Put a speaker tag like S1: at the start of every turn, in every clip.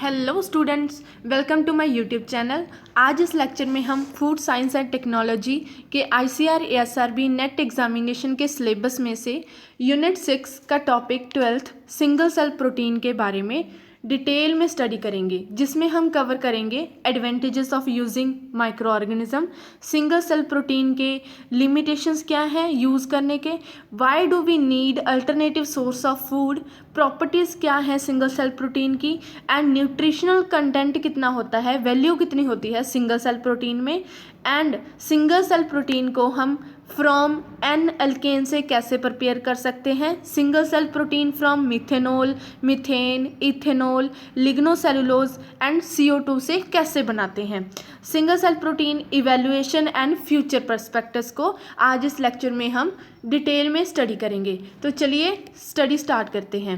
S1: Hello students, welcome to my YouTube channel. आज इस lecture में हम फूड साइंस एंड टेक्नोलॉजी के आईसीआर एएसआरबी नेट एग्जामिनेशन के सिलेबस में से यूनिट 6 का topic 12th single cell protein के बारे में डिटेल में स्टडी करेंगे, जिसमें हम कवर करेंगे advantages of using microorganism, single cell protein के लिमिटेशंस क्या हैं यूज़ करने के, why do we need alternative source of food, properties क्या है सिंगल सेल प्रोटीन की, एंड न्यूट्रिशनल कंटेंट कितना होता है, वैल्यू कितनी होती है सिंगल सेल प्रोटीन में, एंड सिंगल सेल प्रोटीन को हम फ्रॉम एन एल्केन से कैसे प्रिपेयर कर सकते हैं, single cell protein from methanol, methane, ethanol, lignocellulose and CO2 से कैसे बनाते हैं, single cell protein evaluation and future perspectives को आज इस लेक्चर में हम डिटेल में स्टडी करेंगे। तो चलिए स्टडी स्टार्ट करते हैं।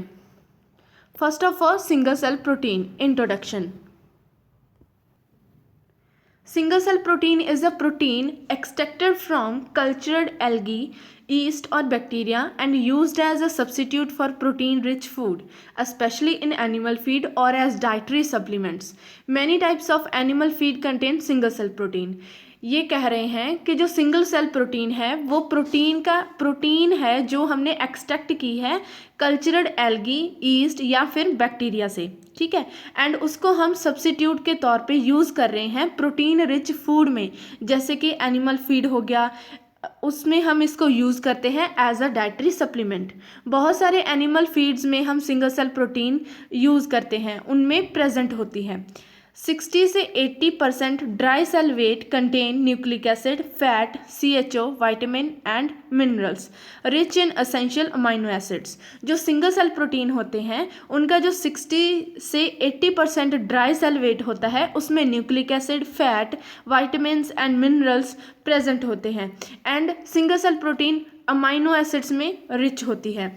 S1: First of all, single cell protein introduction. Single cell protein is a protein extracted from cultured algae, yeast or bacteria and used as a substitute for protein rich food, especially in animal feed or as dietary supplements. Many types of animal feed contain single cell protein. ये कह रहे हैं कि जो single cell protein है वो protein है जो हमने एक्सट्रैक्ट की है कल्चरड एल्गी, ईस्ट या फिर बैक्टीरिया से, ठीक है, एंड उसको हम सब्स्टिट्यूट के तौर पे यूज़ कर रहे हैं प्रोटीन रिच फूड में, जैसे कि एनिमल फीड हो गया, उसमें हम इसको यूज़ करते हैं एज अ डाइटरी सप्लीमेंट। बहुत सारे एनिमल फीड्स में हम सिंगल सेल प्रोटीन यूज़ करते हैं, उनमें प्रेजेंट होती है। 60 से 80% dry cell weight contain nucleic acid, fat, CHO, vitamin and minerals rich in essential amino acids. जो सिंगल सेल प्रोटीन होते हैं उनका जो 60 से 80% ड्राई सेल वेट होता है उसमें nucleic acid, fat, vitamin and minerals present होते हैं, and single cell protein amino acids में रिच होती है।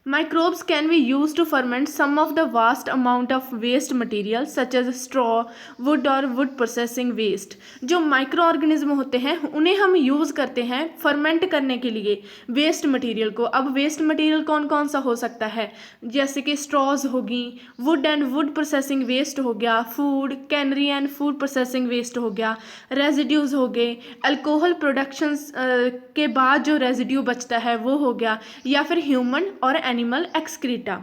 S1: Microbes can be used to ferment some of the vast amount of waste material such as straw, wood or wood processing waste. जो micro organism होते हैं उन्हें हम use करते हैं फर्मेंट करने के लिए वेस्ट मटेरियल को। अब वेस्ट मटेरियल कौन कौन सा हो सकता है, जैसे कि स्ट्रॉज होगी, wood and wood processing waste हो गया, food, cannery and food processing waste हो गया, रेजिड्यूज़ हो गए, अल्कोहल प्रोडक्शन के बाद जो रेजिड्यू बचता है वो हो गया, या फिर ह्यूमन और एनिमल एक्सक्रीटा।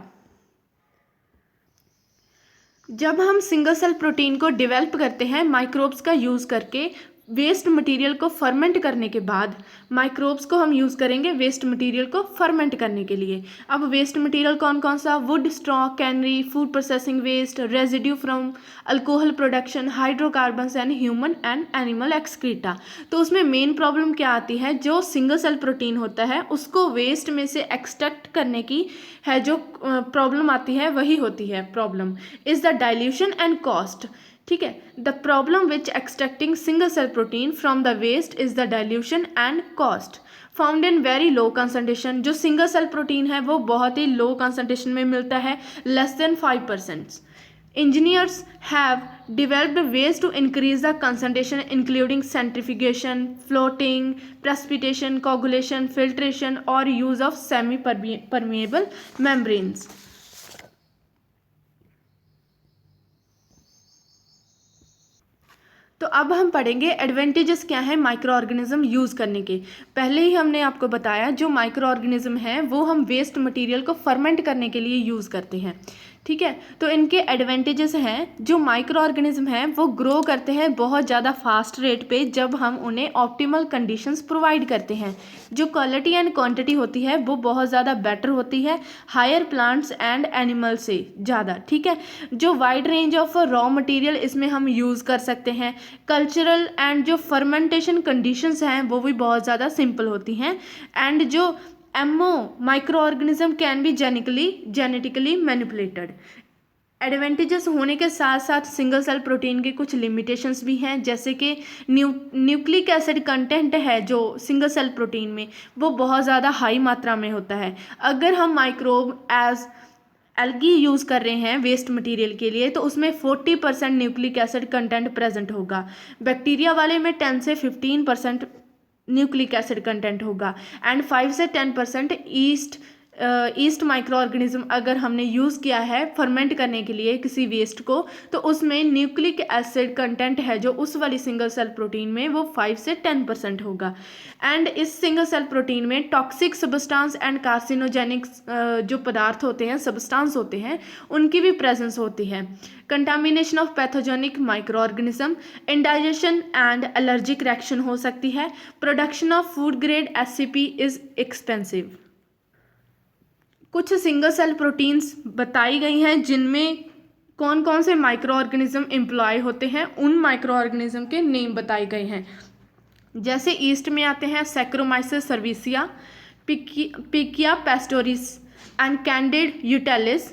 S1: जब हम सिंगल सेल प्रोटीन को डेवलप करते हैं माइक्रोब्स का यूज़ करके वेस्ट मटेरियल को फर्मेंट करने के बाद, माइक्रोब्स को हम यूज़ करेंगे वेस्ट मटेरियल को फर्मेंट करने के लिए। अब वेस्ट मटेरियल कौन कौन सा, wood, straw, cannery, food processing waste, residue from alcohol production, hydrocarbons and human and animal excreta. तो उसमें मेन प्रॉब्लम क्या आती है, जो सिंगल सेल प्रोटीन होता है उसको वेस्ट में से एक्सट्रैक्ट करने की है जो प्रॉब्लम आती है, वही होती है problem is the dilution and cost. ठीक है, the problem which extracting single cell protein from the waste is the dilution and cost found in very low concentration. जो सिंगल सेल प्रोटीन है वो बहुत ही लो कंसंट्रेशन में मिलता है, less than 5%। Engineers have developed ways to increase the concentration including centrifugation, floating, precipitation, coagulation, filtration or use of semi-permeable membranes. तो अब हम पढ़ेंगे एडवांटेजेस क्या है माइक्रो ऑर्गेनिज्म यूज़ करने के। पहले ही हमने आपको बताया जो माइक्रो ऑर्गेनिज्म है वो हम वेस्ट मटेरियल को फर्मेंट करने के लिए यूज़ करते हैं, ठीक है। तो इनके एडवांटेजेस हैं, जो माइक्रो ऑर्गेनिज्म हैं वो ग्रो करते हैं बहुत ज़्यादा फास्ट रेट पे जब हम उन्हें ऑप्टिमल कंडीशंस प्रोवाइड करते हैं। जो क्वालिटी एंड क्वांटिटी होती है वो बहुत ज़्यादा बेटर होती है हायर प्लांट्स एंड एनिमल से ज़्यादा, ठीक है। जो wide range of raw material इसमें हम यूज़ कर सकते हैं। कल्चरल एंड जो फर्मेंटेशन कंडीशंस हैं वो भी बहुत ज़्यादा सिंपल होती हैं, एंड जो MO microorganism can be genetically manipulated. Advantages होने के साथ साथ सिंगल सेल प्रोटीन के कुछ लिमिटेशंस भी हैं, जैसे कि न्यूक्लिक एसिड कंटेंट है जो सिंगल सेल प्रोटीन में वो बहुत ज़्यादा हाई मात्रा में होता है। अगर हम माइक्रोब एज एल्गी यूज़ कर रहे हैं वेस्ट मटेरियल के लिए तो उसमें 40% न्यूक्लिक एसिड कंटेंट प्रेजेंट होगा, बैक्टीरिया वाले में 10 से 15% न्यूक्लिक एसिड कंटेंट होगा, एंड 5 से 10% ईस्ट ईस्ट माइक्रो ऑर्गेनिज्म अगर हमने यूज़ किया है फर्मेंट करने के लिए किसी वेस्ट को, तो उसमें न्यूक्लिक एसिड कंटेंट है जो उस वाली सिंगल सेल प्रोटीन में वो 5 से 10% होगा। एंड इस सिंगल सेल प्रोटीन में टॉक्सिक सबस्टांस एंड कार्सिनोजेनिक जो पदार्थ होते हैं, सबस्टांस होते हैं, उनकी भी प्रेजेंस होती है। Contamination of pathogenic micro organism, indigestion and allergic reaction हो सकती है। Production of food grade SCP is expensive. कुछ सिंगल सेल प्रोटीन्स बताई गई हैं जिनमें कौन कौन से माइक्रो ऑर्गेनिज्म एम्प्लॉय होते हैं, उन माइक्रो ऑर्गेनिज्म के नेम बताए गए हैं। जैसे ईस्ट में आते हैं Saccharomyces cerevisiae, Pichia pastoris and Candida utilis,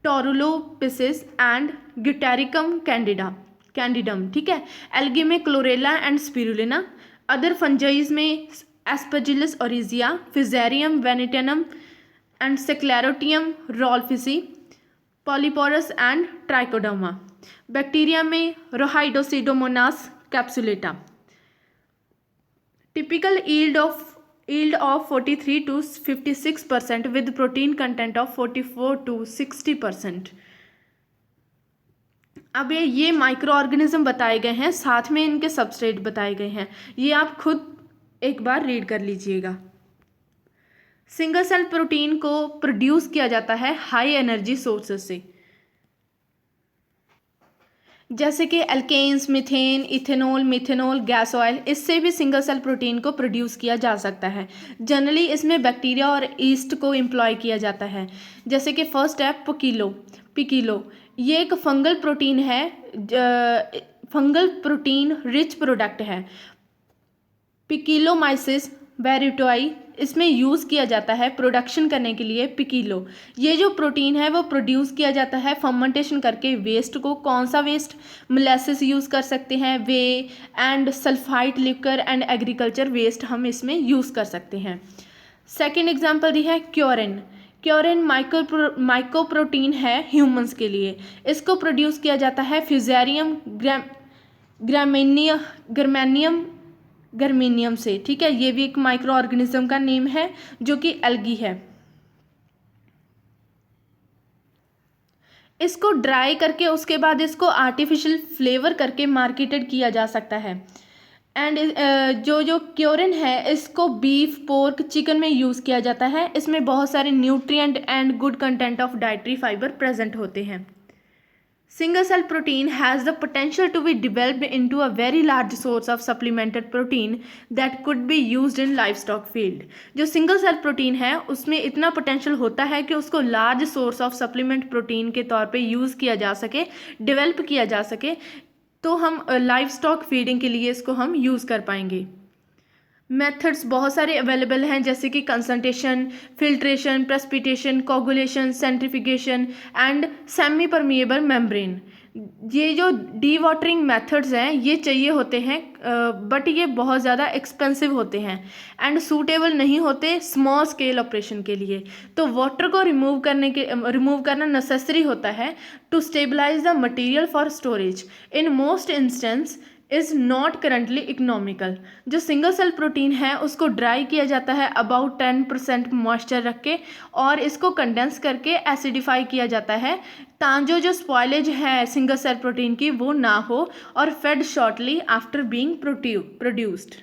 S1: Torulopsis and Geotrichum candidum, ठीक है। एल्गी में Chlorella and Spirulina. Other fungi में Aspergillus oryzae, Fusarium venenatum and Sclerotium rolfsii, Polyporus and Trichoderma. Bacteria में Rhodopseudomonas capsulata. Typical yield of 43 to 56% with protein content of 44 to 60%। अब ये micro organism बताए गए हैं, साथ में इनके सबस्ट्रेट बताए गए हैं, ये आप खुद एक बार रीड कर लीजिएगा। सिंगल सेल प्रोटीन को प्रोड्यूस किया जाता है हाई एनर्जी सोर्सेस से, जैसे कि alkanes, methane, ethanol, methanol, gas oil, इससे भी सिंगल सेल प्रोटीन को प्रोड्यूस किया जा सकता है। जनरली इसमें बैक्टीरिया और ईस्ट को एम्प्लॉय किया जाता है। जैसे कि फर्स्ट है पिकिलो, ये एक फंगल प्रोटीन है, फंगल प्रोटीन रिच प्रोडक्ट है। पिकिलोमाइसिस बैरिटोई, इसमें यूज़ किया जाता है प्रोडक्शन करने के लिए पिकिलो। ये जो प्रोटीन है वो प्रोड्यूस किया जाता है फर्मेंटेशन करके वेस्ट को। कौन सा वेस्ट? मोलेसिस यूज़ कर सकते हैं, whey and sulphide liquor and agriculture waste हम इसमें यूज़ कर सकते हैं। सेकेंड एग्जाम्पल दी है क्योरिन माइक्रोप्रोटीन है ह्यूमंस के लिए। इसको प्रोड्यूस किया जाता है फ्यूजेरियम गर्मेनियम से, ठीक है। ये भी एक माइक्रो ऑर्गेनिज्म का नेम है जो कि एल्गी है। इसको ड्राई करके उसके बाद इसको आर्टिफिशियल फ्लेवर करके मार्केटेड किया जा सकता है। एंड जो क्योरिन है इसको बीफ, पोर्क, चिकन में यूज़ किया जाता है। इसमें बहुत सारे nutrient and good content of dietary fibre present होते हैं। Single cell protein has the potential to be developed into a very large source of supplemented protein that could be used in livestock field। जो single cell protein है उसमें इतना potential होता है कि उसको large source of supplement protein के तौर पे यूज़ किया जा सके, डेवलप किया जा सके, तो हम लाइव स्टॉक फीडिंग के लिए इसको हम यूज़ कर पाएंगे। मेथड्स बहुत सारे अवेलेबल हैं, जैसे कि concentration, filtration, precipitation, coagulation, centrification and semi permeable membrane. ये जो डी वाटरिंग मेथड्स हैं ये चाहिए होते हैं, बट ये बहुत ज़्यादा एक्सपेंसिव होते हैं एंड सूटेबल नहीं होते स्मॉल स्केल ऑपरेशन के लिए। तो वाटर को रिमूव करना नेसेसरी होता है to stabilise the material for storage. In most instance is not currently economical. जो सिंगल सेल प्रोटीन है उसको ड्राई किया जाता है अबाउट 10% मॉइस्चर रख के, और इसको कंडेंस करके एसिडिफाई किया जाता है ताकि जो स्पॉइलेज है सिंगल सेल प्रोटीन की वो ना हो, और fade shortly after being produced.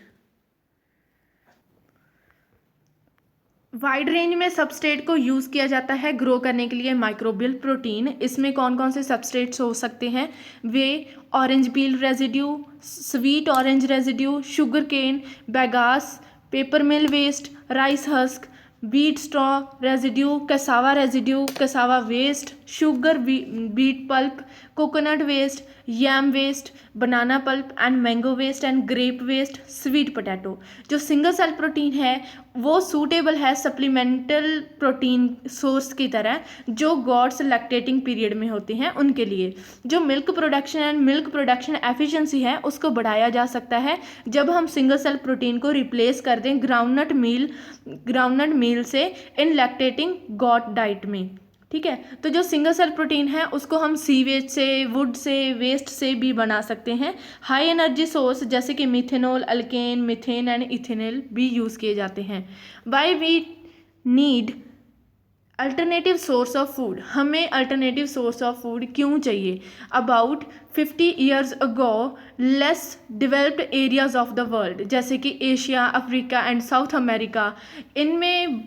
S1: Wide range में सबस्ट्रेट को यूज़ किया जाता है ग्रो करने के लिए माइक्रोबियल प्रोटीन। इसमें कौन कौन से सबस्ट्रेट्स हो सकते हैं? वे orange peel residue, sweet orange residue, sugar cane, bagasse, paper mill waste, rice husk, beet straw residue, cassava waste, sugar beet pulp, coconut waste, yam waste, banana pulp and mango waste and grape waste, sweet potato. जो single cell protein है वो suitable है supplemental protein source की तरह जो God's lactating period में होते हैं उनके लिए। जो मिल्क प्रोडक्शन एफिशिएंसी है उसको बढ़ाया जा सकता है जब हम सिंगल सेल प्रोटीन को रिप्लेस कर दें ग्राउंडनट मील से इन लैक्टेटिंग गॉड डाइट में, ठीक है। तो जो सिंगल सेल प्रोटीन है उसको हम सीवेज से, वुड से, वेस्ट से भी बना सकते हैं। हाई एनर्जी सोर्स जैसे कि methanol, alkane, methane and ethanol भी यूज़ किए जाते हैं। Why we need alternative source of food, हमें अल्टरनेटिव सोर्स ऑफ फूड क्यों चाहिए? About 50 years ago less developed areas of the world, जैसे कि Asia, Africa and South America, इनमें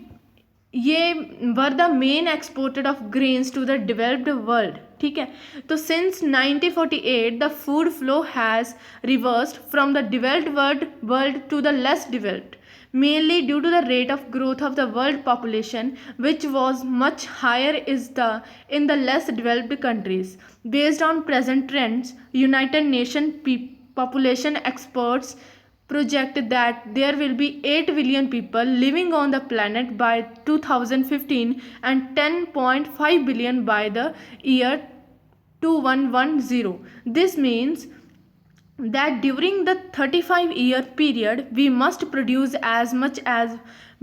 S1: ये were the main exported of grains to the developed world. ठीक है, तो since 1948 the food flow has reversed from the developed world to the less developed, mainly due to the rate of growth of the world population, which was much higher in the less developed countries. Based on present trends, United Nations population experts project that there will be 8 billion people living on the planet by 2015 and 10.5 billion by the year 2110. This means that during the 35-year period we must produce as much as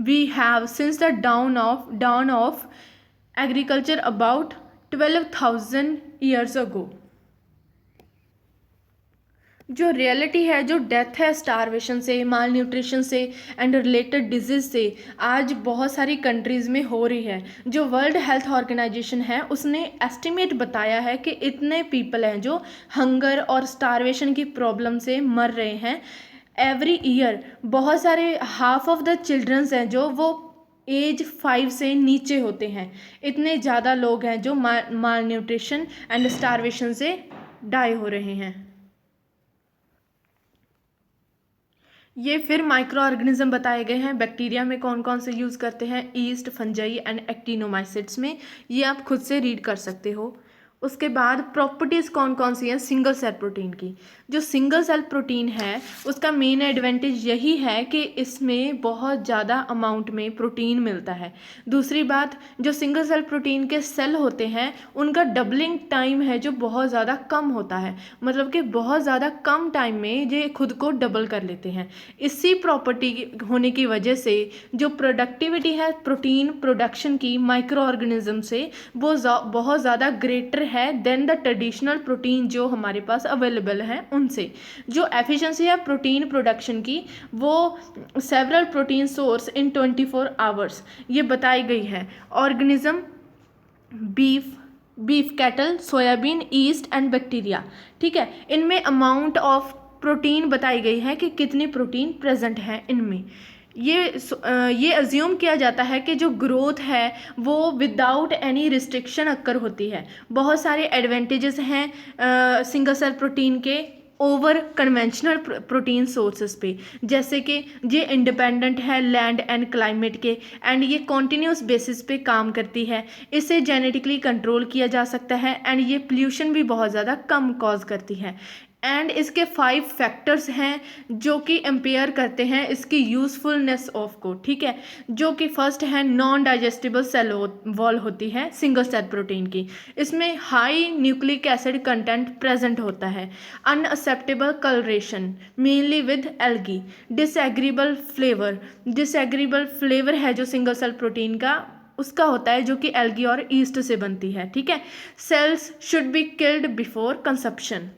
S1: we have since the dawn of agriculture about 12,000 years ago. जो reality है, जो death है starvation से, माल nutrition से and related disease से, आज बहुत सारी कंट्रीज़ में हो रही है। जो वर्ल्ड हेल्थ ऑर्गेनाइजेशन है उसने एस्टिमेट बताया है कि इतने पीपल हैं जो हंगर और स्टारवेशन की प्रॉब्लम से मर रहे हैं एवरी ईयर। बहुत सारे हाफ ऑफ द चिल्ड्रंस हैं जो वो एज 5 से नीचे होते हैं। इतने ज़्यादा लोग हैं जो माल न्यूट्रिशन एंड स्टारवेशन से डाई हो रहे हैं। ये फिर माइक्रो ऑर्गेनिज्म बताए गए हैं। बैक्टीरिया में कौन कौन से यूज़ करते हैं, ईस्ट, फंजाई एंड एक्टिनोमाइसिट्स में, ये आप खुद से रीड कर सकते हो। उसके बाद प्रॉपर्टीज़ कौन कौन सी हैं सिंगल सेल प्रोटीन की। जो सिंगल सेल प्रोटीन है उसका मेन एडवांटेज यही है कि इसमें बहुत ज़्यादा अमाउंट में प्रोटीन मिलता है। दूसरी बात, जो सिंगल सेल प्रोटीन के सेल होते हैं उनका डबलिंग टाइम है जो बहुत ज़्यादा कम होता है, मतलब कि बहुत ज़्यादा कम टाइम में ये खुद को डबल कर लेते हैं। इसी प्रॉपर्टी होने की वजह से जो प्रोडक्टिविटी है प्रोटीन प्रोडक्शन की माइक्रो ऑर्गेनिज्म से वो बहुत ज़्यादा ग्रेटर है देन द ट्रेडिशनल प्रोटीन जो हमारे पास अवेलेबल है उनसे। जो एफिशिएंसी है प्रोटीन प्रोडक्शन की वो सेवरल प्रोटीन सोर्स इन 24 आवर्स ये बताई गई है। Organism beef, cattle, soybean, east and bacteria. ठीक है, इनमें अमाउंट ऑफ प्रोटीन बताई गई है कि कितनी प्रोटीन प्रेजेंट है इनमें। ये अज्यूम किया जाता है कि जो ग्रोथ है वो विदाउट एनी रिस्ट्रिक्शन अक्कर होती है। बहुत सारे एडवांटेजेस हैं सिंगल सेल प्रोटीन के ओवर कन्वेंशनल प्रोटीन सोर्सेस पे, जैसे कि ये इंडिपेंडेंट है लैंड एंड क्लाइमेट के एंड ये कॉन्टीन्यूस बेसिस पे काम करती है। इसे जेनेटिकली कंट्रोल किया जा सकता है एंड ये पोल्यूशन भी बहुत ज़्यादा कम कॉज करती है। एंड इसके 5 फैक्टर्स हैं जो कि एम्पेयर करते हैं इसकी यूज़फुलनेस ऑफ को। ठीक है, जो कि फर्स्ट है नॉन डाइजेस्टिबल सेल वॉल होती है सिंगल सेल प्रोटीन की। इसमें high nucleic acid content present होता है। Unacceptable colouration mainly with algae. Disagreeable flavour है जो सिंगल सेल प्रोटीन का उसका होता है जो कि एल्गी और ईस्ट से बनती है। ठीक है, cells should be killed before consumption.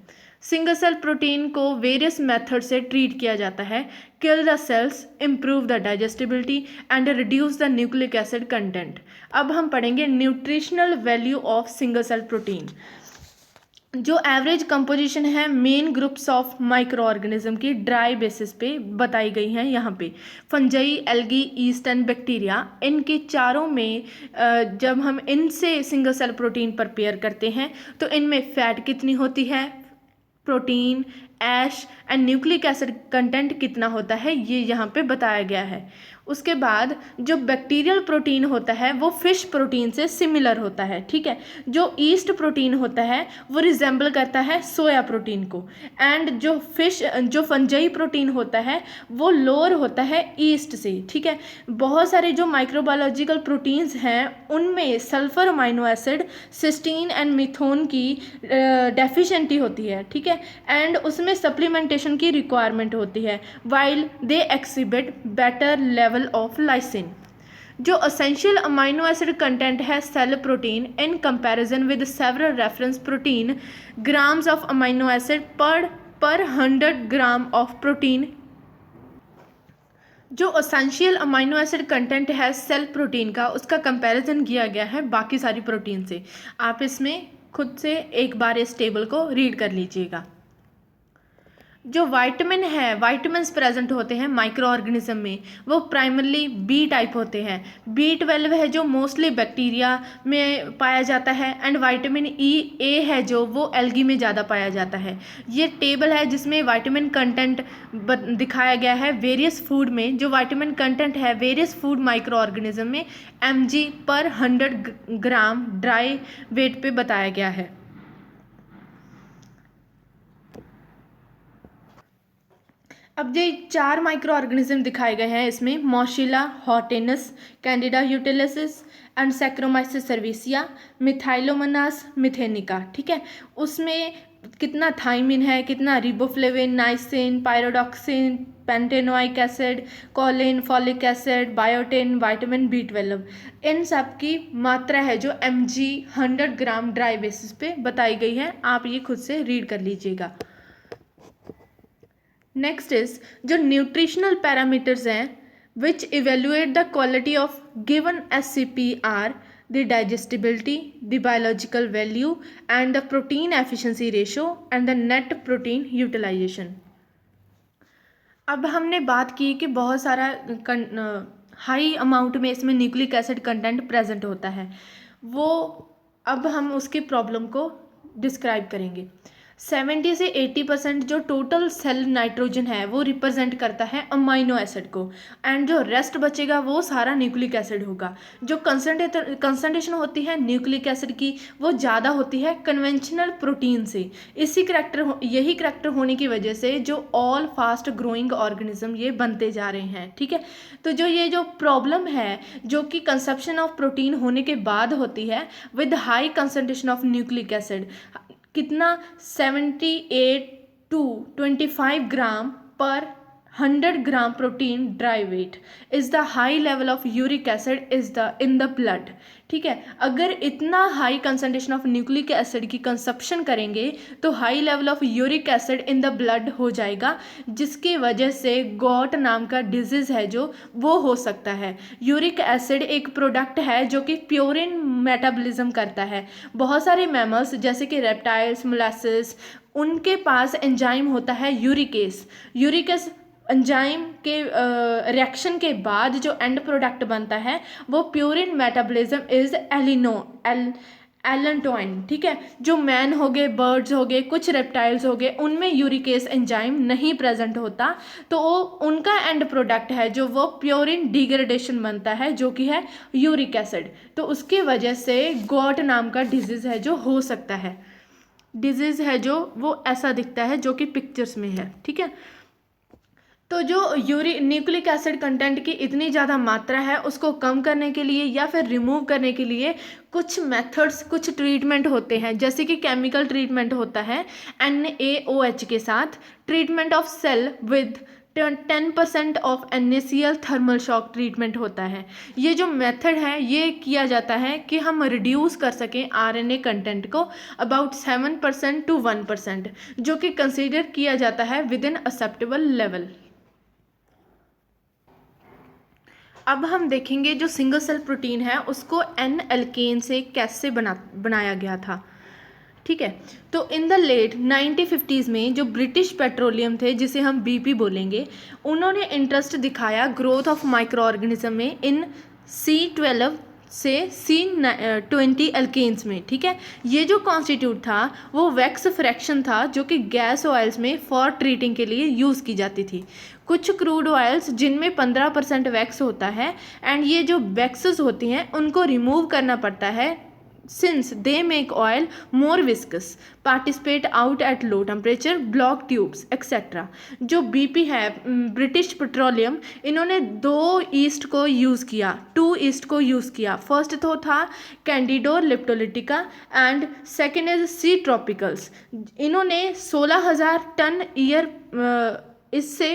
S1: Single cell protein को वेरियस मेथड से ट्रीट किया जाता है। Kill the cells, improve the digestibility and reduce the nucleic acid content. अब हम पढ़ेंगे nutritional value of single cell protein. जो एवरेज कंपोजिशन है main groups of microorganism की ड्राई बेसिस पे बताई गई हैं यहाँ पे। Fungi, algae, yeast and bacteria, इनके चारों में जब हम इनसे सिंगल सेल प्रोटीन प्रिपेयर करते हैं तो इनमें फैट कितनी होती है, protein, ash and nucleic acid content कितना होता है ये यहाँ पे बताया गया है। उसके बाद जो बैक्टीरियल प्रोटीन होता है वो फिश प्रोटीन से सिमिलर होता है। ठीक है, जो ईस्ट प्रोटीन होता है वो रिजेंबल करता है सोया प्रोटीन को एंड जो फंजाई प्रोटीन होता है वो लोअर होता है ईस्ट से। ठीक है, बहुत सारे जो माइक्रोबायोलॉजिकल प्रोटीन्स हैं उनमें sulphur amino acid, cysteine and methionine की डेफिशिएंटी होती है। ठीक है, एंड उसमें सप्लीमेंटेशन की रिक्वायरमेंट होती है while they exhibit better level of lysine. जो असेंशियल अमाइनो एसिड कंटेंट है cell protein in comparison with several reference protein grams of amino acid per 100 gram of protein जो एसेंशियल अमाइनो एसिड कंटेंट है cell protein का, उसका comparison किया गया है बाकी सारी प्रोटीन से। आप इसमें खुद से एक बार इस टेबल को रीड कर लीजिएगा। जो वाइटामिन है, वाइटामिन्स प्रेजेंट होते हैं माइक्रो ऑर्गेनिज्म में, वो प्राइमरली बी टाइप होते हैं। B12 है जो मोस्टली बैक्टीरिया में पाया जाता है, एंड वाइटामिन E A है जो वो एल्गी में ज़्यादा पाया जाता है। ये टेबल है जिसमें वाइटामिन कंटेंट दिखाया गया है वेरियस फूड में। जो वाइटामिन कंटेंट है वेरियस फूड माइक्रो ऑर्गेनिज्म में mg/100 ग्राम ड्राई वेट पे बताया गया है। अब ये 4 माइक्रो ऑर्गेनिज्म दिखाए गए हैं इसमें, मोशिला हॉटेनस, Candida utilis and Saccharomyces cerevisiae, Methylomonas methanica. ठीक है, उसमें कितना थाइमिन है, कितना riboflavin, niacin, pyridoxine, pantothenic acid, choline, folic acid, biotin, vitamin B12, इन सब की मात्रा है जो mg/100 ग्राम ड्राई बेसिस पे बताई गई है। आप ये खुद से रीड कर लीजिएगा। नेक्स्ट इज जो न्यूट्रिशनल पैरामीटर्स हैं which evaluate the quality of given SCP are the digestibility, the biological value and the protein efficiency ratio and the net protein utilisation. अब हमने बात की कि बहुत सारा हाई अमाउंट में इसमें न्यूक्लिक एसिड कंटेंट प्रेजेंट होता है, वो अब हम उसकी प्रॉब्लम को डिस्क्राइब करेंगे। 70 से 80% जो टोटल सेल नाइट्रोजन है वो रिप्रेजेंट करता है अमाइनो एसिड को, एंड जो रेस्ट बचेगा वो सारा न्यूक्लिक एसिड होगा। जो कंसंट्रेशन होती है न्यूक्लिक एसिड की वो ज़्यादा होती है कन्वेंशनल प्रोटीन से। यही करैक्टर होने की वजह से जो ऑल फास्ट ग्रोइंग ऑर्गेनिज्म ये बनते जा रहे हैं। ठीक है, तो ये जो प्रॉब्लम है जो कि कंसप्शन ऑफ प्रोटीन होने के बाद होती है with high concentration of nucleic acid, कितना 78 to 25 ग्राम पर 100 gram protein dry weight is the high level of uric acid in the blood. ठीक है, अगर इतना high concentration of nucleic acid की कंसप्शन करेंगे तो high level of uric acid in the blood हो जाएगा, जिसकी वजह से गॉट नाम का डिजीज़ है जो वो हो सकता है। यूरिक एसिड एक प्रोडक्ट है जो कि प्योरिन मेटाबॉलिज्म करता है। बहुत सारे मैमल्स जैसे कि रेप्टाइल्स, मोलासेस, उनके पास एंजाइम होता है यूरिकेस। यूरिकेस एंजाइम के रिएक्शन के बाद जो एंड प्रोडक्ट बनता है वो प्योरिन मेटाबॉलिज्म इज एलेंटोइन। ठीक है, जो मैन हो गए, बर्ड्स हो गए, कुछ रेप्टाइल्स हो गए, उनमें यूरिकेस एंजाइम नहीं प्रेजेंट होता, तो वो उनका एंड प्रोडक्ट है जो वो प्योरिन डिग्रेडेशन बनता है जो कि है यूरिक एसिड। तो उसकी वजह से गॉट नाम का डिजीज़ है जो हो सकता है। डिजीज़ है जो वो ऐसा दिखता है जो कि पिक्चर्स में है। ठीक है, तो जो न्यूक्लिक एसिड कंटेंट की इतनी ज़्यादा मात्रा है उसको कम करने के लिए या फिर रिमूव करने के लिए कुछ मेथड्स, कुछ ट्रीटमेंट होते हैं, जैसे कि केमिकल ट्रीटमेंट होता है NaOH के साथ, treatment of cell with 10% of NaCl thermal shock treatment होता है। ये जो मेथड है ये किया जाता है कि हम रिड्यूस कर सकें RNA कंटेंट को अबाउट 7% to 1%, जो कि कंसीडर किया जाता है विद इन एक्सेप्टेबल लेवल। अब हम देखेंगे जो सिंगल सेल प्रोटीन है उसको N एल्केन से कैसे बनाया गया था। ठीक है, तो इन द लेट 1950s में जो ब्रिटिश पेट्रोलियम थे, जिसे हम BP बोलेंगे, उन्होंने इंटरेस्ट दिखाया ग्रोथ ऑफ माइक्रो ऑर्गेनिज्म में इन C12 से C20 एल्केन्स में। ठीक है, ये जो कॉन्स्टिट्यूट था वो वैक्स फ्रैक्शन था जो कि गैस ऑयल्स में फॉर ट्रीटिंग के लिए यूज़ की जाती थी। कुछ क्रूड ऑयल्स जिनमें 15% वैक्स होता है, एंड ये जो वैक्सेस होती हैं उनको रिमूव करना पड़ता है since they make oil more viscous, participate out at low temperature, block tubes etc. जो BP है ब्रिटिश पेट्रोलियम, इन्होंने 2 ईस्ट को यूज़ किया, 2 ईस्ट को यूज़ किया। फर्स्ट तो था Candida lipolytica and second is C tropicalis. इन्होंने 16,000 टन ईयर इससे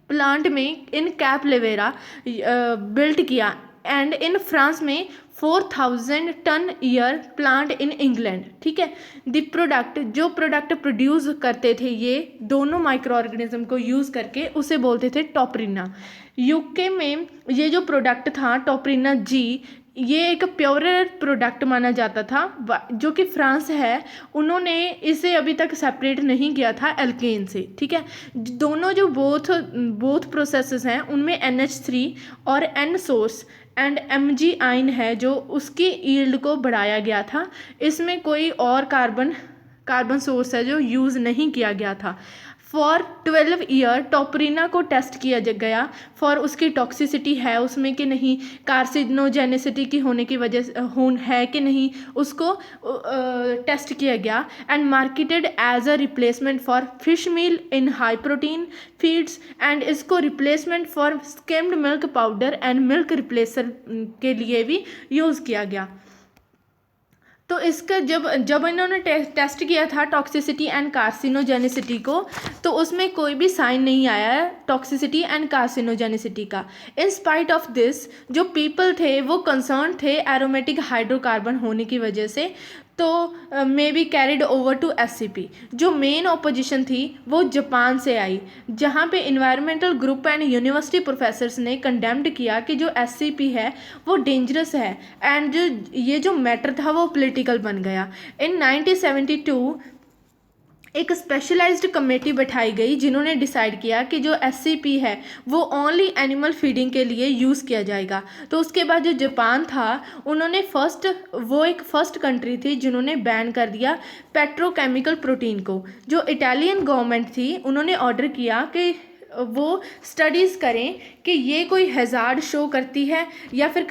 S1: प्लांट में इन कैप लेवेरा बिल्ट किया, एंड इन फ्रांस में 4,000 ton year plant in England. ठीक है, द प्रोडक्ट, जो प्रोडक्ट प्रोड्यूस करते थे ये दोनों माइक्रो ऑर्गेनिज्म को यूज़ करके, उसे बोलते थे टॉपरिना। यूके में ये जो प्रोडक्ट था टॉपरिना जी, ये एक प्योरर प्रोडक्ट माना जाता था। जो कि फ्रांस है, उन्होंने इसे अभी तक सेपरेट नहीं किया था एल्केन से। ठीक है, दोनों जो बोथ प्रोसेसेस हैं उनमें NH3 और N सोर्स एंड Mg आइन है जो उसकी ईल्ड को बढ़ाया गया था। इसमें कोई और कार्बन सोर्स है जो यूज़ नहीं किया गया था। फॉर 12 ईयर टॉपरिना को टेस्ट किया गया फॉर उसकी टॉक्सिसिटी है उसमें कि नहीं, कार्सिनोजेनिसिटी की होने की वजह है कि नहीं, उसको टेस्ट किया गया and marketed as a replacement for fish meal in high protein feeds and इसको replacement for skimmed milk powder and milk replacer के लिए भी यूज़ किया गया। तो इसका जब इन्होंने टेस्ट किया था टॉक्सिसिटी एंड कार्सिनोजेनिसिटी को, तो उसमें कोई भी साइन नहीं आया है टॉक्सिसिटी एंड कार्सिनोजेनिसिटी का। इन स्पाइट ऑफ दिस जो पीपल थे वो कंसर्न थे एरोमेटिक हाइड्रोकार्बन होने की वजह से, तो may be carried over to SCP। जो मेन ऑपोजिशन थी वो जापान से आई, जहाँ पे environmental group and university professors ने कंडेम्ड किया कि जो SCP है वो डेंजरस है एंड ये जो मैटर था वो पॉलिटिकल बन गया। इन 1972 एक स्पेशलाइज्ड कमेटी बैठाई गई जिन्होंने डिसाइड किया कि जो SCP है वो ओनली एनिमल फीडिंग के लिए यूज़ किया जाएगा। तो उसके बाद जो जापान था उन्होंने एक फर्स्ट कंट्री थी जिन्होंने बैन कर दिया पेट्रोकेमिकल प्रोटीन को। जो इटालियन गवर्नमेंट थी उन्होंने ऑर्डर किया कि वो स्टडीज़ करें कि ये कोई हैज़ार्ड शो करती है या फिर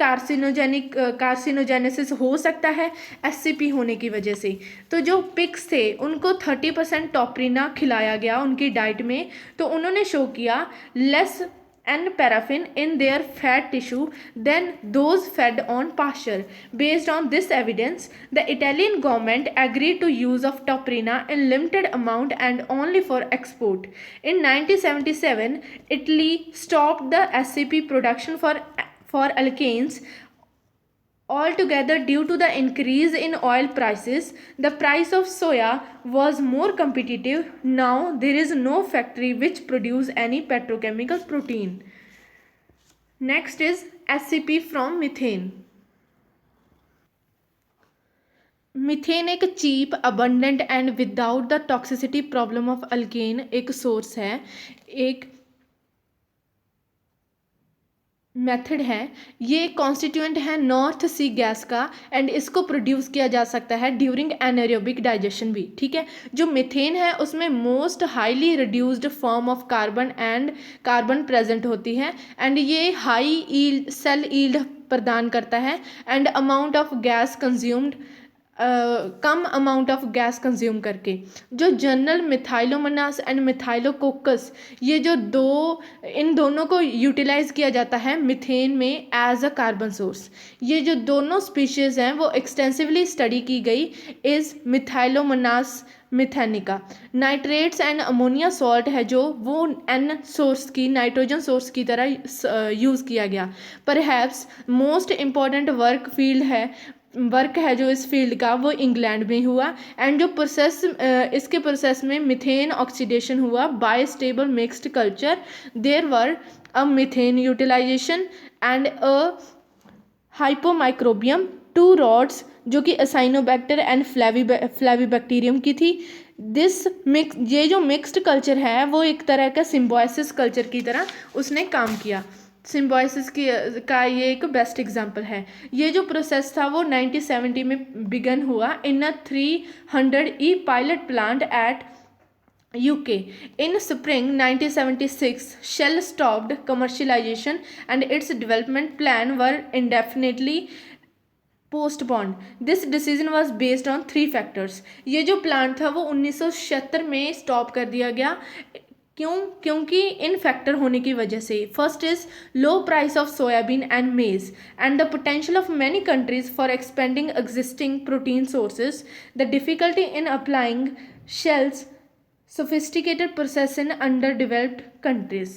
S1: कार्सिनोजेनेसिस हो सकता है SCP होने की वजह से। तो जो पिग्स थे उनको 30% टॉपरिना खिलाया गया उनकी डाइट में, तो उन्होंने शो किया less and paraffin in their fat tissue than those fed on pasture. Based on this evidence, the Italian government agreed to use of toprina in limited amount and only for export. In 1977, Italy stopped the SCP production for alkanes altogether due to the increase in oil prices. The price of soya was more competitive. Now there is no factory which produce any petrochemical protein. Next is SCP from methane. Methane एक cheap, abundant and without the toxicity problem of alkane एक source है, एक method है। ये constituent है North Sea gas का and इसको produce किया जा सकता है ड्यूरिंग एनारोबिक डाइजेशन भी। ठीक है, जो मीथेन है उसमें most highly reduced form of carbon present होती है एंड ये हाई ईल्ड सेल ईल्ड प्रदान करता है and amount of gas consumed come amount of gas consume करके। जो जनरल मिथाइलोमोनास एंड मिथाइलोकोकस, ये जो इन दोनों को यूटिलाइज किया जाता है मिथेन में एज अ कार्बन सोर्स। ये जो दोनों स्पीशीज हैं वो एक्सटेंसिवली स्टडी की गई is Methylomonas methanica. Nitrates and ammonia salt है जो वो नाइट्रोजन सोर्स की तरह यूज़ किया गया। परहैप्स मोस्ट इम्पॉर्टेंट वर्क है जो इस फील्ड का वो इंग्लैंड में हुआ एंड जो इसके प्रोसेस में मिथेन ऑक्सीडेशन हुआ by stable mixed culture. There were a methane utilisation and a Hyphomicrobium 2 rods जो कि असाइनोबैक्टर एंड फ्लेविबैक्टीरियम की थी। ये जो मिक्स्ड कल्चर है वो एक तरह का सिम्बायोसिस कल्चर की तरह उसने काम किया। सिम्बायोसिस का ये एक बेस्ट एग्जांपल है। ये जो प्रोसेस था वो 1970 में बिगन हुआ इन अ 300E pilot plant at UK. In spring 1976, Shell stopped commercialization and its development plan were indefinitely postponed. This decision was based on 3 factors. ये जो प्लांट था वो 1976 में स्टॉप कर दिया गया। क्योंकि इन फैक्टर होने की वजह से। First is low price of soybean and maize and the potential of many countries for expanding existing protein sources, the difficulty in applying shells sophisticated process in underdeveloped countries.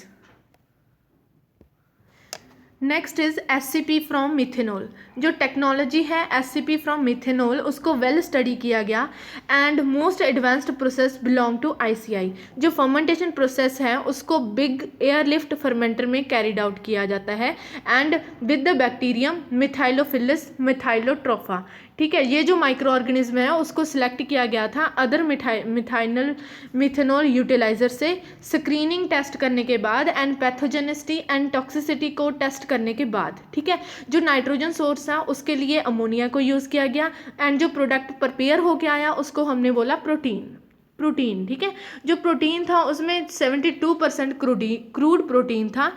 S1: Next is SCP from methanol. जो technology है SCP from methanol उसको well study किया गया and most advanced process belong to ICI। जो fermentation process है उसको big airlift fermenter में carried out किया जाता है and with the bacterium Methylophilus methylotrophus. ठीक है, ये जो माइक्रो ऑर्गेनिज्म है उसको सिलेक्ट किया गया था अदर मिथेनॉल यूटिलाइजर से स्क्रीनिंग टेस्ट करने के बाद एंड पैथोजेनिसिटी एंड टॉक्सिसिटी को टेस्ट करने के बाद। ठीक है, जो नाइट्रोजन सोर्स था उसके लिए अमोनिया को यूज़ किया गया एंड जो प्रोडक्ट प्रिपेयर होके आया उसको हमने बोला प्रोटीन। ठीक है, जो प्रोटीन था उसमें 72% क्रूड प्रोटीन था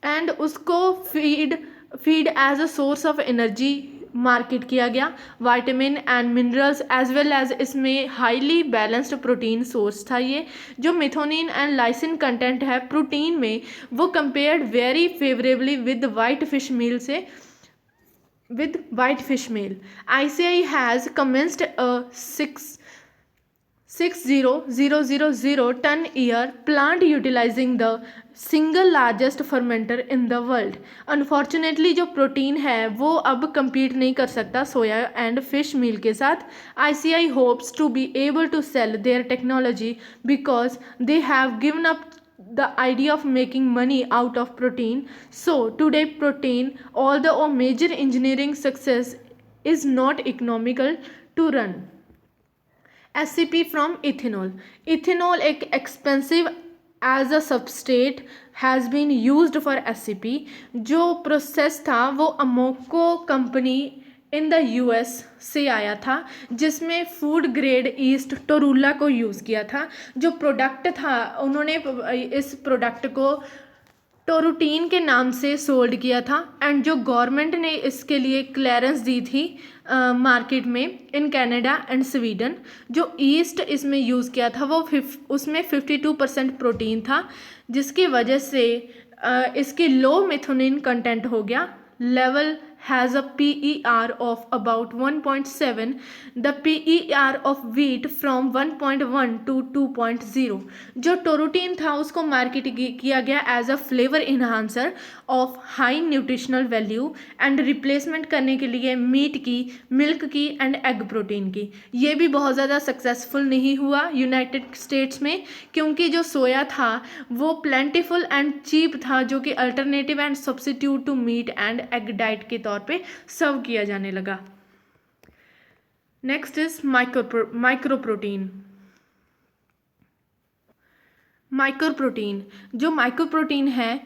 S1: एंड उसको feed as a source of energy market किया गया। Vitamin and minerals as well as इसमें हाईली बैलेंस्ड प्रोटीन सोर्स था। ये जो मिथोनिन एंड लाइसिन कंटेंट है प्रोटीन में वो compared very favourably with white fish meal. ICI has commenced a 60,000 ton year plant utilizing the single largest fermenter in the world। Unfortunately जो protein है वो अब compete नहीं कर सकता सोया एंड फिश मील के साथ। ICI hopes to be able to sell their technology because they have given up the idea of making money out of protein. So today protein, although a major engineering success, is not economical to run। SCP from ethanol. Ethanol एक expensive as a substrate has been used for SCP। जो process था वो Amoco company in the US से आया था जिसमें food grade east टोरूला को use किया था। जो प्रोडक्ट था उन्होंने इस प्रोडक्ट को टोरूटीन के नाम से सोल्ड किया था एंड जो गवर्नमेंट ने इसके लिए क्लियरेंस दी थी मार्केट में इन कनाडा एंड स्वीडन। जो ईस्ट इसमें यूज़ किया था वो उसमें 52% प्रोटीन था जिसकी वजह से इसकी लो मिथोनिन कंटेंट हो गया। Level has a PER of about 1.7, the PER of wheat from 1.1 to 2.0। जो टोरूटीन था उसको मार्केट किया गया as a flavour enhancer of high nutritional value and replacement करने के लिए मीट की, मिल्क की एंड एग प्रोटीन की। ये भी बहुत ज़्यादा सक्सेसफुल नहीं हुआ यूनाइटेड स्टेट्स में क्योंकि जो सोया था वो प्लेंटीफुल एंड चीप था जो कि alternative and substitute to meat and egg diet के तौर पे सर्व किया जाने लगा। Next is microprotein. जो माइक्रोप्रोटीन है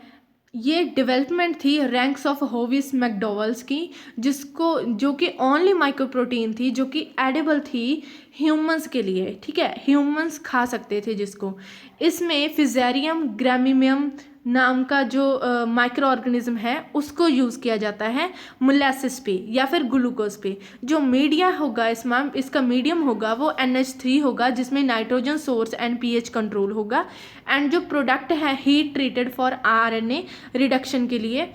S1: ये डेवलपमेंट थी रैंक्स ऑफ होविस मैकडॉवल्स की जो कि ओनली माइक्रोप्रोटीन थी जो कि एडिबल थी ह्यूमंस के लिए। ठीक है, ह्यूमंस खा सकते थे जिसको। इसमें फिजेरियम ग्रामिमियम नाम का जो माइक्रो ऑर्गेनिज्म है उसको यूज़ किया जाता है मोलासिस पे या फिर ग्लूकोज पे। जो मीडिया होगा इसका मीडियम होगा वो NH3 होगा जिसमें nitrogen source and pH control होगा एंड जो प्रोडक्ट है heat treated for RNA reduction के लिए।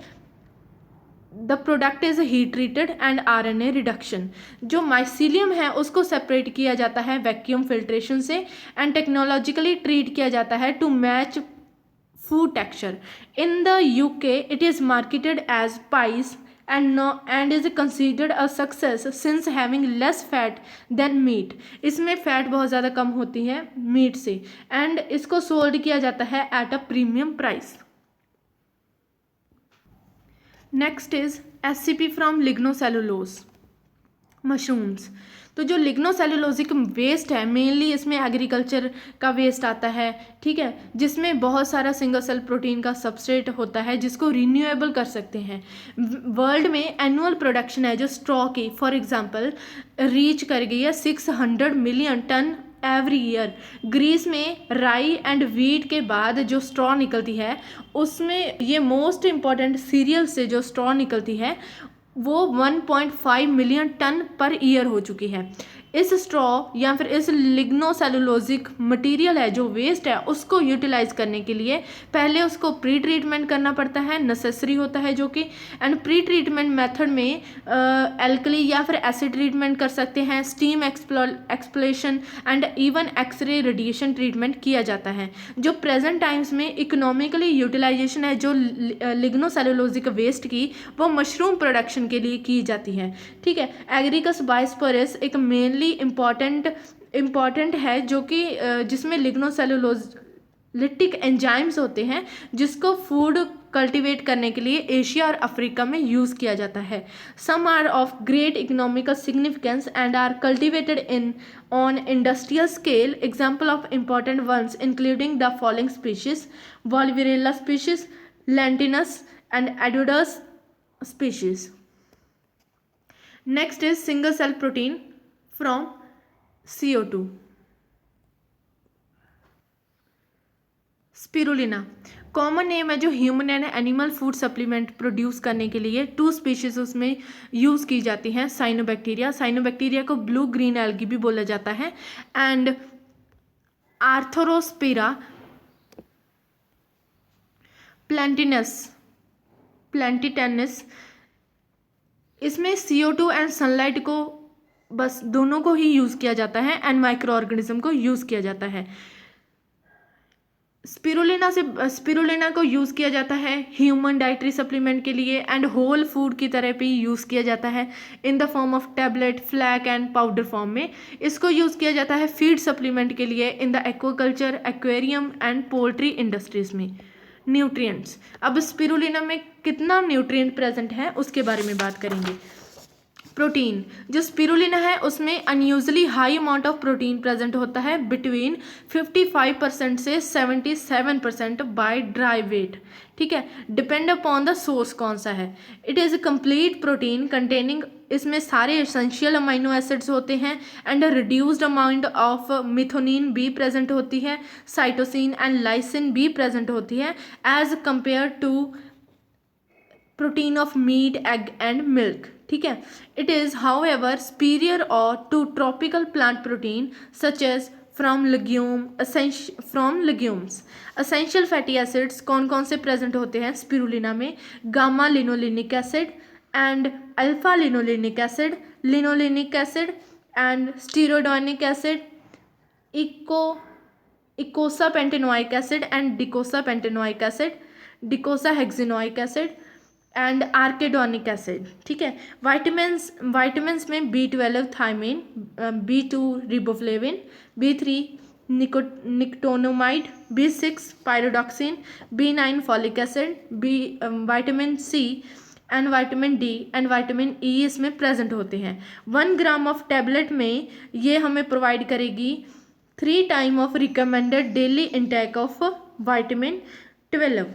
S1: The product is heat treated and RNA reduction. जो माइसीलियम है उसको सेपरेट किया जाता है वैक्यूम फिल्ट्रेशन से एंड टेक्नोलॉजिकली ट्रीट किया जाता है to match food texture. In the UK it is marketed as pies and is considered a success since having less fat than meat। इसमें फैट बहुत ज़्यादा कम होती है मीट से एंड इसको सोल्ड किया जाता है at a premium price. Next is SCP from lignocellulose mushrooms. तो जो लिग्नोसेलुलोजिक वेस्ट है मेनली इसमें एग्रीकल्चर का वेस्ट आता है। ठीक है, जिसमें बहुत सारा सिंगल सेल प्रोटीन का सबस्ट्रेट होता है जिसको रिन्यूएबल कर सकते हैं। वर्ल्ड में एनुअल प्रोडक्शन है जो स्ट्रॉ की फॉर एग्जांपल रीच कर गई है 600 million ton every year. Greece में राई एंड वीट के बाद जो स्ट्रॉ निकलती है उसमें ये मोस्ट इम्पॉर्टेंट सीरियल से जो स्ट्रॉ निकलती है वो 1.5 मिलियन टन पर ईयर हो चुकी है। इस स्ट्रॉ या फिर इस लिग्नोसेलुलोजिक मटेरियल है जो वेस्ट है उसको यूटिलाइज करने के लिए पहले उसको प्री ट्रीटमेंट करना पड़ता है, नेसेसरी होता है जो कि, एंड प्री ट्रीटमेंट मेथड में एल्कली या फिर एसिड ट्रीटमेंट कर सकते हैं, steam exploration and even x-ray radiation treatment किया जाता है। जो प्रेजेंट टाइम्स में इकोनॉमिकली यूटिलाइजेशन है जो लिग्नोसेलुलोजिक वेस्ट की, वो मशरूम प्रोडक्शन के लिए की जाती है। ठीक है, एग्रीकस बायोस्पोरस एक मेनली इम्पॉर्टेंट है जो कि जिसमें लिग्नोसेलुलोलिटिक एंजाइम्स होते हैं जिसको फूड कल्टीवेट करने के लिए एशिया और अफ्रीका में यूज़ किया जाता है। Some are of great economical significance and are cultivated in on industrial scale. Example of important ones including the following species: Volvariella species, Lentinus and edodes species. Next is single cell protein from CO2। Spirulina common name है जो human and animal food supplement produce करने के लिए 2 species उसमें use की जाती हैं। Cyanobacteria को ब्लू ग्रीन एल्गी भी बोला जाता है, एंड आर्थरोस्पिरा प्लैंटिटेनिस। इसमें CO2 एंड सनलाइट को बस दोनों को ही यूज़ किया जाता है एंड माइक्रो ऑर्गेनिज्म को यूज़ किया जाता है। स्पिरुलिना को यूज़ किया जाता है ह्यूमन डाइटरी सप्लीमेंट के लिए एंड होल फूड की तरह भी यूज़ किया जाता है in the form of tablet, flake and powder form में। इसको यूज़ किया जाता है फीड सप्लीमेंट के लिए in the aquaculture, aquarium and poultry industries में। न्यूट्रिएंट्स, अब स्पिरुलिना में कितना न्यूट्रिएंट प्रेजेंट है उसके बारे में बात करेंगे। प्रोटीन, जो स्पिरुलिना है उसमें unusually high amount of protein present होता है बिटवीन 55% से 77% बाय ड्राई वेट। ठीक है, डिपेंड अपॉन द सोर्स कौन सा है। It is a complete protein containing, इसमें सारे एसेंशियल अमाइनो एसिड्स होते हैं and reduced amount of methionine भी प्रेजेंट होती है, साइटोसिन एंड लाइसिन भी प्रेजेंट होती है as compare to protein of meat, egg and milk. ठीक है, इट इज़ हाउएवर superior और to tropical plant protein such as from legumes. Essential fatty acids कौन कौन से प्रेजेंट होते हैं स्पिरुलिना में? Gamma linolenic acid and alpha linolenic acid and stearidonic acid, eicosapentaenoic acid and docosapentaenoic acid, docosahexaenoic acid and arachidonic acid. ठीक है, vitamins में B12 thiamine, B2 riboflavin, B3 nicotinamide, B6 pyridoxine, B9 folic acid, vitamin C and vitamin D and vitamin E इसमें present होते हैं। 1 gram of tablet में ये हमें provide करेगी 3 time of recommended daily intake of vitamin 12।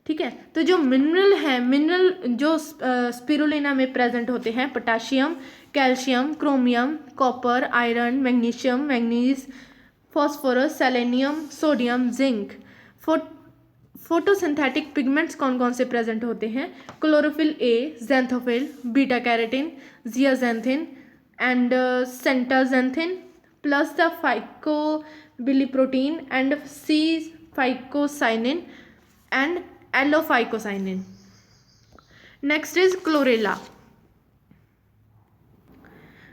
S1: ठीक है, तो जो मिनरल जो स्पिरुलिना में प्रेजेंट होते हैं potassium, calcium, chromium, copper, iron, magnesium, manganese, phosphorus, selenium, sodium, zinc. Photosynthetic pigments कौन कौन से प्रेजेंट होते हैं? Chlorophyll A, xanthophyll, beta carotene, zeaxanthin and canthaxanthin, plus the phycobiliprotein and C phycocyanin and allophycocyanin. Next is chlorella.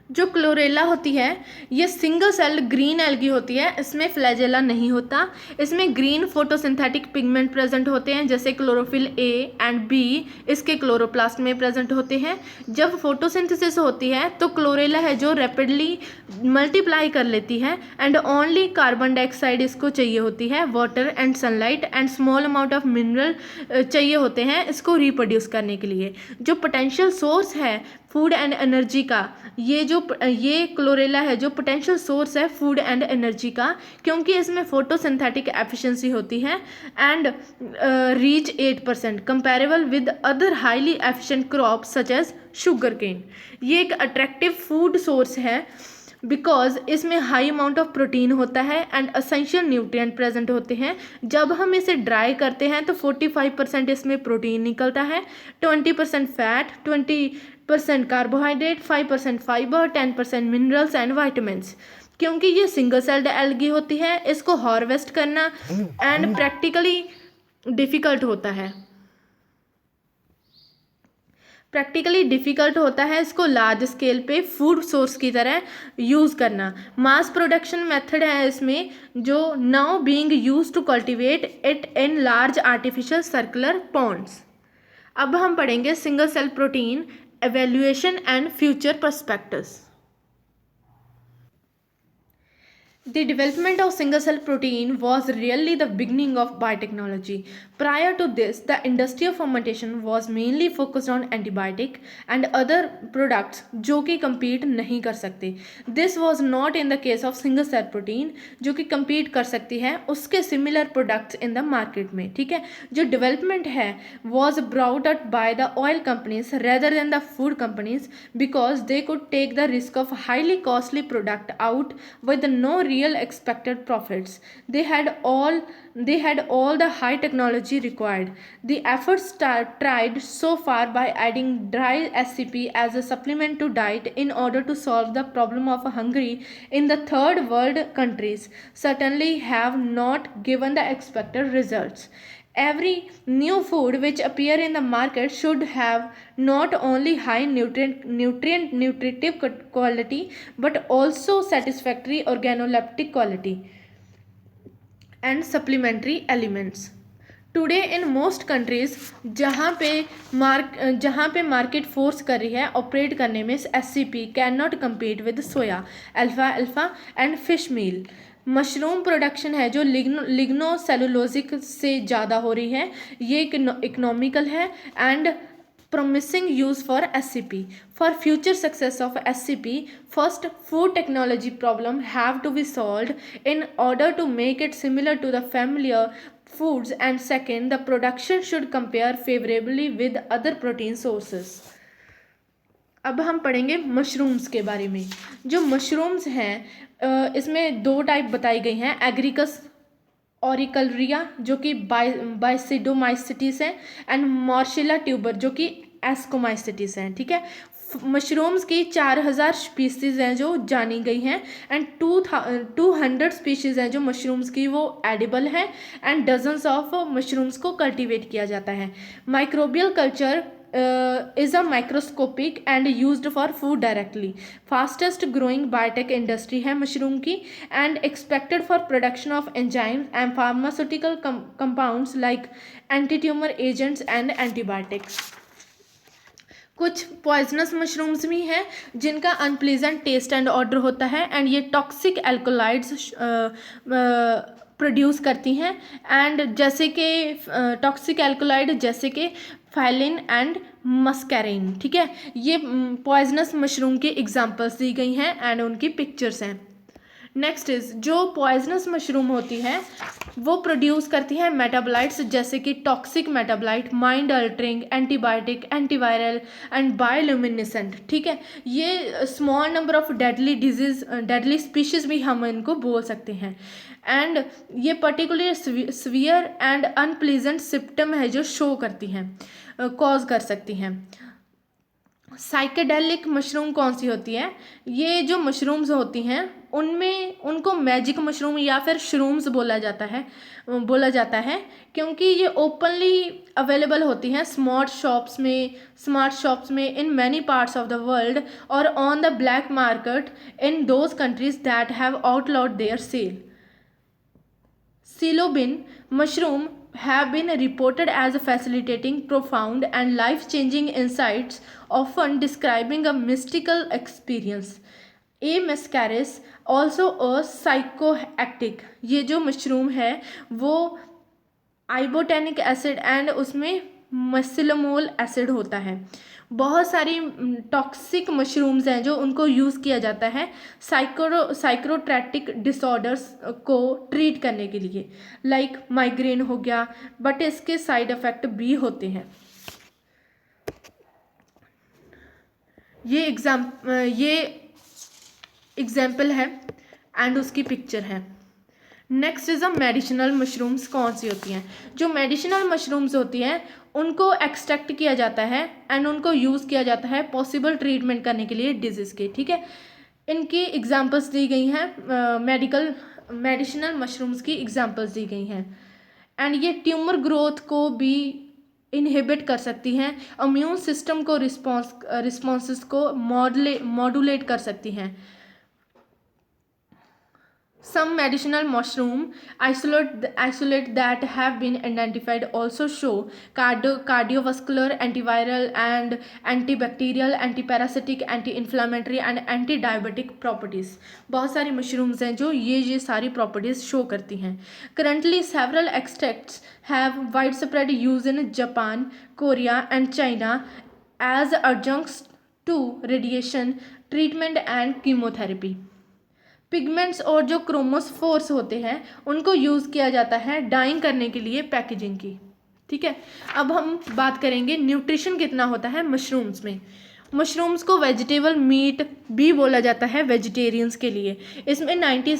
S1: जो chlorella होती है ये single cell green algae होती है, इसमें फ्लैजेला नहीं होता। इसमें ग्रीन फोटोसिंथेटिक पिगमेंट प्रेजेंट होते हैं जैसे क्लोरोफिल A एंड B इसके क्लोरोप्लास्ट में प्रेजेंट होते हैं। जब फोटोसिंथेसिस होती है तो क्लोरेला है जो रैपिडली मल्टीप्लाई कर लेती है एंड ओनली कार्बन डाइऑक्साइड इसको चाहिए होती है, water and sunlight and small amount of mineral चाहिए होते हैं इसको रिप्रोड्यूस करने के लिए। जो पोटेंशियल सोर्स है फूड एंड एनर्जी का, ये क्लोरेला है जो पोटेंशियल सोर्स है फूड एंड एनर्जी का, क्योंकि इसमें फोटोसिंथेटिक एफिशिएंसी होती है and reach 8% comparable with other highly efficient crop such as sugar cane. ये एक अट्रैक्टिव फूड सोर्स है बिकॉज इसमें हाई अमाउंट ऑफ प्रोटीन होता है एंड असेंशियल न्यूट्रिएंट प्रेजेंट होते हैं। जब हम इसे ड्राई करते हैं तो 45% इसमें प्रोटीन निकलता है, 20% fat, 5% carbohydrate, 5% fibre, 10% minerals and vitamins. क्योंकि ये सिंगल सेल्ड एल्गी होती है, इसको हार्वेस्ट करना एंड प्रैक्टिकली डिफ़िकल्ट होता है इसको लार्ज स्केल पे फूड सोर्स की तरह यूज़ करना। मास प्रोडक्शन मेथड है इसमें, जो now being used to cultivate it in large artificial circular ponds. अब हम पढ़ेंगे single cell protein evaluation and future perspectives. The development of single cell protein was really the beginning of biotechnology. Prior to this, the industry of fermentation was mainly focused on antibiotic and other products जो कि compete नहीं कर सकते. This was not in the case of single cell protein जो कि compete कर सकती है उसके similar products in the market में. ठीक है, जो development है was brought out by the oil companies rather than the food companies because they could take the risk of highly costly product out with no real expected profits. They had all the high technology required. The efforts tried so far by adding dry SCP as a supplement to diet in order to solve the problem of hunger in the third world countries certainly have not given the expected results. Every new food which appear in the market should have not only high nutritive quality but also satisfactory organoleptic quality and supplementary elements. Today in most countries जहाँ पे market force कर रही है operate करने में, SCP can not compete with soya, alpha and fish meal. Mushroom production है जो ligno cellulosic से ज़्यादा हो रही है, ये इकोनॉमिकल है and promising use for SCP. For future success of SCP, first food technology problem have to be solved in order to make it similar to the familiar foods, and second, the production should compare favorably with other protein sources. अब हम पढ़ेंगे mushrooms के बारे में। जो mushrooms हैं इसमें दो टाइप बताई गई हैं, एग्रिकस ऑरिकलरिया जो कि बाइसिडोमाइसिटिस है एंड मार्शिला ट्यूबर जो कि एस्कोमाइसिटिस हैं। ठीक है, मशरूम्स की 4000 स्पीसीज़ हैं जो जानी गई हैं एंड 200 स्पीशीज़ हैं जो मशरूम्स की वो एडिबल हैं एंड डजन्स ऑफ मशरूम्स को कल्टीवेट किया जाता है। Microbial culture is a microscopic and used for food directly. Fastest growing biotech industry है मशरूम की and expected for production of enzymes and pharmaceutical compounds like anti-tumor agents and antibiotics. कुछ poisonous mushrooms भी हैं जिनका unpleasant taste and order होता है and ये toxic alkaloids produce करती हैं एंड जैसे कि टॉक्सिक एल्कोलाइड जैसे कि फाइलिन एंड मस्कैरिन। ठीक है, ये पॉइजनस मशरूम के एग्जांपल्स दी गई हैं एंड उनकी पिक्चर्स हैं। नेक्स्ट इज जो पॉइजनस मशरूम होती है वो प्रोड्यूस करती है मेटाबोलाइट्स जैसे कि toxic metabolite, mind altering, antibiotic, antiviral and bioluminescent. ठीक है, ये small number of deadly species भी हम इनको बोल सकते हैं एंड ये particular severe and unpleasant symptom है जो शो करती हैं, कॉज कर सकती हैं। साइकेडेलिक मशरूम कौन सी होती है? ये जो मशरूम्स होती हैं उनमें उनको मैजिक मशरूम या फिर श्रूम्स बोला जाता है क्योंकि ये ओपनली अवेलेबल होती हैं स्मार्ट शॉप्स में in many parts of the world और on the black market in those countries that have outlawed their sale. Psilocybin mushroom have been reported as facilitating profound and life-changing insights, often describing a mystical experience. A mescaris also a psychoactive. ये जो mushroom है वो आइबोटेनिक acid and उसमें मसिलोमोल acid होता है। बहुत सारी toxic mushrooms हैं जो उनको यूज़ किया जाता है साइक्रोट्रैटिक डिसऑर्डर्स को ट्रीट करने के लिए, लाइक माइग्रेन हो गया, बट इसके साइड इफ़ेक्ट भी होते हैं। ये एग्जाम्पल है एंड उसकी पिक्चर है। Next is a medicinal mushrooms कौन सी होती हैं? जो मेडिसिनल मशरूम्स होती हैं उनको एक्सट्रैक्ट किया जाता है एंड उनको यूज़ किया जाता है पॉसिबल ट्रीटमेंट करने के लिए डिजीज़ के, ठीक है। इनकी एग्जांपल्स दी गई हैं, मेडिसिनल मशरूम्स की एग्जांपल्स दी गई हैं। एंड ये ट्यूमर ग्रोथ को भी इनहिबिट कर सकती हैं, इम्यून सिस्टम को रिस्पॉन्सेस को मॉड्यूलेट कर सकती हैं। Some medicinal mushroom isolate that have been identified also show cardiovascular, antiviral and antibacterial, antiparasitic, anti-inflammatory and anti-diabetic properties। बहुत सारी मशरूम्स हैं जो ये सारी प्रॉपर्टीज शो करती हैं। Currently several extracts have widespread use in Japan, Korea and China as adjuncts to radiation treatment and chemotherapy। Pigments और जो क्रोमोस्फोर्स होते हैं उनको यूज़ किया जाता है डाइंग करने के लिए पैकेजिंग की, ठीक है। अब हम बात करेंगे न्यूट्रिशन कितना होता है मशरूम्स में। मशरूम्स को वेजिटेबल मीट भी बोला जाता है वेजिटेरियंस के लिए। इसमें 80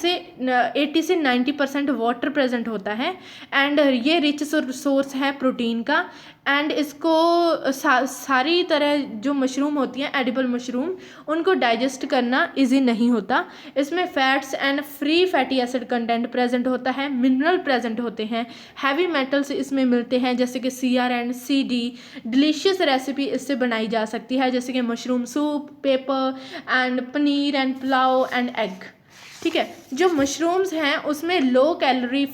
S1: से 90% वाटर प्रेजेंट होता है एंड ये रिच सोर्स है प्रोटीन का। एंड इसको सारी तरह जो मशरूम होती हैं एडिबल मशरूम उनको डाइजेस्ट करना इजी नहीं होता। इसमें fats and free fatty acid content present होता है, मिनरल प्रेजेंट होते हैं, हैवी मेटल्स इसमें मिलते हैं जैसे कि CR and CD। Delicious recipe इससे बनाई जा सकती है जैसे कि mushroom soup, paper and paneer and pulao and egg, ठीक है। जो मशरूम्स हैं उसमें लो कैलोरी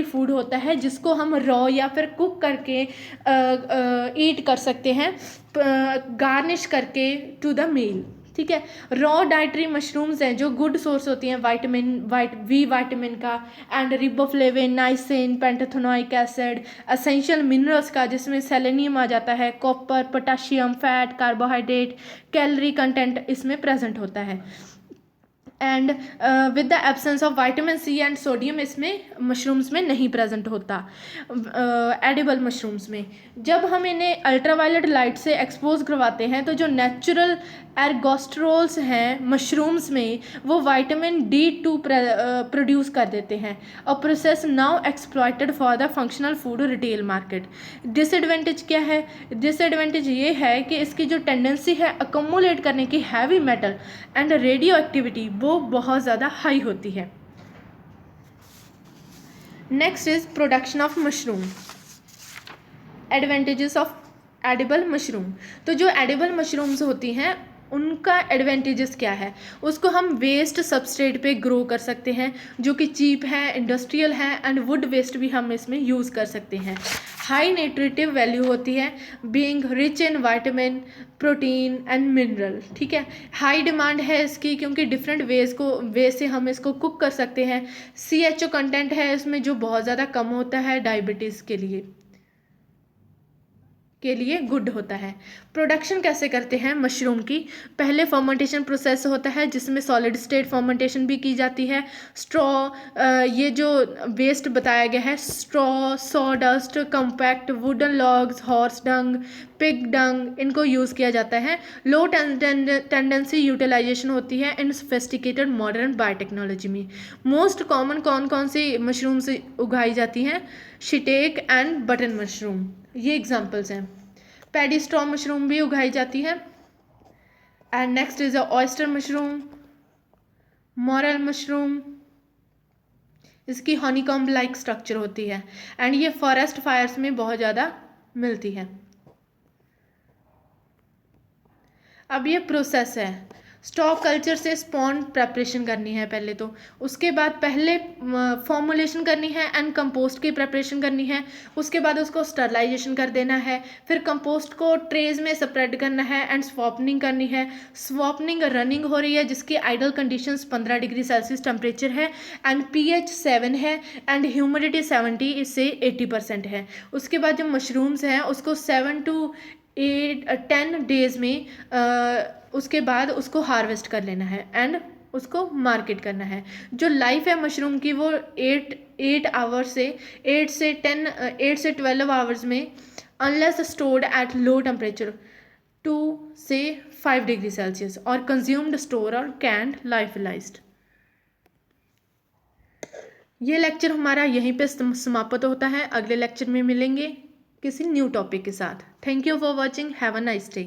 S1: फूड होता है जिसको हम रॉ या फिर कुक करके ईट कर सकते हैं, गार्निश करके टू द मील, ठीक है। रॉ डाइटरी मशरूम्स हैं जो गुड सोर्स होती हैं विटामिन का and riboflavin, niacin, pantothenic acid, essential minerals का जिसमें सेलेनियम आ जाता है, copper, potassium, fat, carbohydrate, calorie content इसमें प्रेजेंट होता है। And with the absence of vitamin C and sodium इसमें मशरूम्स में नहीं प्रेजेंट होता एडिबल मशरूम्स में। जब हम इन्हें अल्ट्रावायलेट लाइट से एक्सपोज करवाते हैं तो जो नेचुरल एर्गोस्ट्रोल्स हैं मशरूम्स में वो विटामिन D2 प्रोड्यूस कर देते हैं। A process now exploited for the functional food retail market. Disadvantage क्या है? डिसएडवांटेज ये है कि इसकी जो टेंडेंसी है अकोमुलेट करने की heavy metal and radio activity वो बहुत ज़्यादा हाई होती है। Next is production of mushroom. Advantages of edible mushroom. तो जो एडिबल मशरूम्स होती हैं उनका एडवांटेजेस क्या है? उसको हम वेस्ट सबस्ट्रेट पे ग्रो कर सकते हैं जो कि चीप है, इंडस्ट्रियल है एंड वुड वेस्ट भी हम इसमें यूज़ कर सकते हैं। हाई न्यूट्रिटिव वैल्यू होती है, being rich in vitamin, protein and mineral, ठीक है। हाई डिमांड है इसकी क्योंकि डिफरेंट वे से हम इसको कुक कर सकते हैं। CHO कंटेंट है इसमें जो बहुत ज़्यादा कम होता है, डायबिटीज़ के लिए गुड होता है। प्रोडक्शन कैसे करते हैं मशरूम की? पहले फर्मेंटेशन प्रोसेस होता है जिसमें सॉलिड स्टेट फर्मेंटेशन भी की जाती है। स्ट्रॉ, ये जो वेस्ट बताया गया है, straw, sawdust, compact wooden logs, horse dung, pig dung, इनको यूज़ किया जाता है। लो टेंडेंसी यूटिलाइजेशन होती है इन सोफिस्टिकेटेड मॉडर्न बायोटेक्नोलॉजी में। मोस्ट कॉमन कौन कौन सी मशरूम्स उगाई जाती हैं? शिटेक एंड बटन मशरूम, ये एग्जांपल्स हैं। पैडी स्ट्रॉ मशरूम भी उगाई जाती है। And next is oyster mushroom, moral mushroom, इसकी हनीकॉम्ब लाइक स्ट्रक्चर होती है एंड ये फॉरेस्ट फायर्स में बहुत ज़्यादा मिलती है। अब ये प्रोसेस है, स्टॉक कल्चर से स्पॉन प्रेपरेशन करनी है पहले तो, उसके बाद पहले फॉर्मुलेशन करनी है एंड कंपोस्ट की प्रेपरेशन करनी है, उसके बाद उसको स्टरलाइजेशन कर देना है, फिर कंपोस्ट को ट्रेज में स्प्रेड करना है एंड स्वॉपनिंग करनी है। स्वॉपनिंग रनिंग हो रही है जिसकी ideal conditions 15 degree Celsius temperature है एंड pH 7 है एंड ह्यूमिडिटी 70 से 80% है। उसके बाद जो मशरूम्स हैं उसको 7 to 10 डेज में उसके बाद उसको हार्वेस्ट कर लेना है एंड उसको मार्केट करना है। जो लाइफ है मशरूम की वो 8 से 12 आवर्स में, unless stored at low temperature 2 से 5 डिग्री सेल्सियस और कंज्यूम्ड, स्टोर और कैंड लाइफलाइज्ड। ये लेक्चर हमारा यहीं पे समाप्त होता है। अगले लेक्चर में मिलेंगे किसी न्यू टॉपिक के साथ। Thank you for watching. Have a nice day.